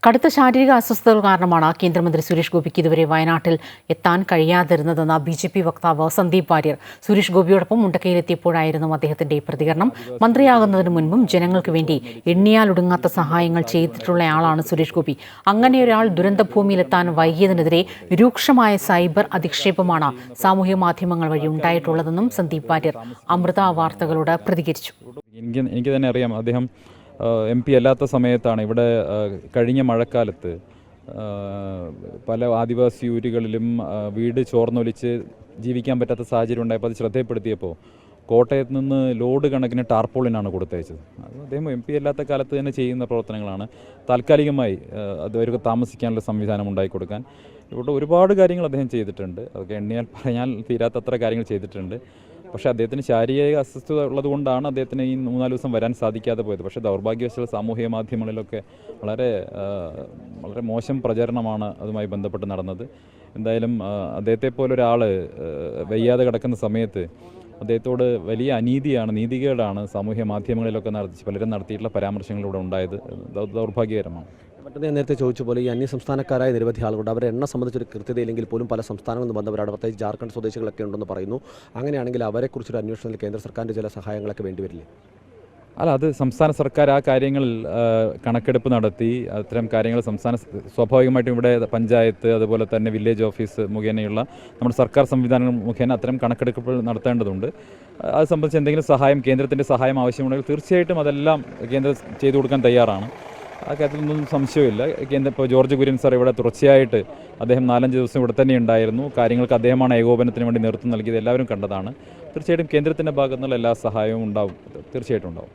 കടുത്ത ശാരീരിക അസ്വസ്ഥതകൾ കാരണമാണ് കേന്ദ്രമന്ത്രി സുരേഷ് ഗോപിക്ക് ഇതുവരെ വയനാട്ടിൽ എത്താൻ കഴിയാതിരുന്നതെന്ന് ബി.ജെ.പി. വക്താവ് സന്ദീപ് വാര്യർ സുരേഷ് ഗോപിയോടൊപ്പം മുണ്ടക്കയിലെത്തിയപ്പോഴായിരുന്നു അദ്ദേഹത്തിന്റെ പ്രതികരണം. മന്ത്രിയാകുന്നതിന് മുൻപും ജനങ്ങൾക്ക് വേണ്ടി എണ്ണിയാലൊടുങ്ങാത്ത സഹായങ്ങൾ ചെയ്തിട്ടുള്ളയാളാണ് സുരേഷ് ഗോപി. അങ്ങനെയൊരാൾ ദുരന്തഭൂമിയിലെത്താൻ വൈകിയതിനെതിരെ രൂക്ഷമായ സൈബർ അധിക്ഷേപമാണ് സാമൂഹ്യ മാധ്യമങ്ങൾ വഴി ഉണ്ടായിട്ടുള്ളതെന്നും സന്ദീപ് വാര്യർ അമൃത വാർത്തകളോട് പ്രതികരിച്ചു. എനിക്ക് തന്നെ അറിയാം, അദ്ദേഹം MP അല്ലാത്ത സമയത്താണ് ഇവിടെ കഴിഞ്ഞ മഴക്കാലത്ത് പല ആദിവാസി ഊരുകളിലും വീട് ചോർന്നൊലിച്ച് ജീവിക്കാൻ പറ്റാത്ത സാഹചര്യം ഉണ്ടായപ്പോൾ അത് ശ്രദ്ധയപ്പെടുത്തിയപ്പോൾ കോട്ടയത്ത് നിന്ന് ലോഡ് കണക്കിന് ടാർപോളിനാണ് കൊടുത്തയച്ചത്. അത് അദ്ദേഹം MP അല്ലാത്ത കാലത്ത് തന്നെ ചെയ്യുന്ന പ്രവർത്തനങ്ങളാണ്. താൽക്കാലികമായി അത് അവർക്ക് താമസിക്കാനുള്ള സംവിധാനം ഉണ്ടാക്കിക്കൊടുക്കാൻ ഇവിടെ ഒരുപാട് കാര്യങ്ങൾ അദ്ദേഹം ചെയ്തിട്ടുണ്ട്. അതൊക്കെ എണ്ണിയാൽ പറഞ്ഞാൽ തീരാത്തത്ര കാര്യങ്ങൾ ചെയ്തിട്ടുണ്ട്. പക്ഷേ അദ്ദേഹത്തിന് ശാരീരിക അസ്വസ്ഥത ഉള്ളതുകൊണ്ടാണ് അദ്ദേഹത്തിന് ഈ 3-4 ദിവസം വരാൻ സാധിക്കാതെ പോയത്. പക്ഷേ ദൗർഭാഗ്യവശാൽ സാമൂഹിക മാധ്യമങ്ങളിലൊക്കെ വളരെ മോശം പ്രചരണമാണ് അതുമായി ബന്ധപ്പെട്ട് നടന്നത്. എന്തായാലും അദ്ദേഹത്തെ പോലൊരാൾ വയ്യാതെ കിടക്കുന്ന സമയത്ത് അദ്ദേഹത്തോട് വലിയ അനീതിയാണ്, നീതികേടാണ് സാമൂഹ്യ മാധ്യമങ്ങളിലൊക്കെ പലരും നടത്തിയിട്ടുള്ള പരാമർശങ്ങളിലൂടെ ഉണ്ടായത്. ദൗർഭാഗ്യകരമാണ്. മറ്റൊന്ന് ഞാൻ നേരത്തെ ചോദിച്ച പോലെ ഈ അന്യസംസ്ഥാനക്കാരായ നിരവധി ആളുകളുണ്ട്. അവരുടെ എണ്ണ സംബന്ധിച്ചൊരു കൃത്യതയില്ലെങ്കിൽ പോലും പല സംസ്ഥാനങ്ങളിൽ നിന്ന് വന്നവരാണ്, പ്രത്യേകിച്ച് ജാർഖണ്ഡ് സ്വദേശികളൊക്കെ ഉണ്ടെന്ന് പറയുന്നു. അങ്ങനെയാണെങ്കിൽ അവരെക്കുറിച്ചൊരു അന്വേഷണത്തിൽ കേന്ദ്ര സർക്കാരിൻ്റെ ചില സഹായങ്ങളൊക്കെ വേണ്ടിവരില്ലേ? അല്ല, അത് സംസ്ഥാന സർക്കാർ ആ കാര്യങ്ങളിൽ കണക്കെടുപ്പ് നടത്തി അത്തരം കാര്യങ്ങൾ സ്വാഭാവികമായിട്ടും ഇവിടെ പഞ്ചായത്ത് അതുപോലെ തന്നെ വില്ലേജ് ഓഫീസ് മുഖേനയുള്ള നമ്മുടെ സർക്കാർ സംവിധാനങ്ങൾ മുഖേന അത്തരം കണക്കെടുപ്പ് നടത്തേണ്ടതുണ്ട്. അത് സംബന്ധിച്ച് എന്തെങ്കിലും സഹായം, കേന്ദ്രത്തിൻ്റെ സഹായം ആവശ്യമുണ്ടെങ്കിൽ തീർച്ചയായിട്ടും അതെല്ലാം കേന്ദ്രം ചെയ്തു കൊടുക്കാൻ തയ്യാറാണ്. ആ കാര്യത്തിലൊന്നും സംശയമില്ല. ഇപ്പോൾ ജോർജ് കുര്യൻ സാർ ഇവിടെ തുടർച്ചയായിട്ട് അദ്ദേഹം 4-5 ദിവസം ഇവിടെ തന്നെ ഉണ്ടായിരുന്നു. കാര്യങ്ങൾക്ക് അദ്ദേഹമാണ് ഏകോപനത്തിന് വേണ്ടി നേതൃത്വം നൽകിയത്, എല്ലാവരും കണ്ടതാണ്. തീർച്ചയായിട്ടും കേന്ദ്രത്തിൻ്റെ ഭാഗത്തുനിന്നുള്ള എല്ലാ സഹായവും ഉണ്ടാവും, തീർച്ചയായിട്ടും ഉണ്ടാവും.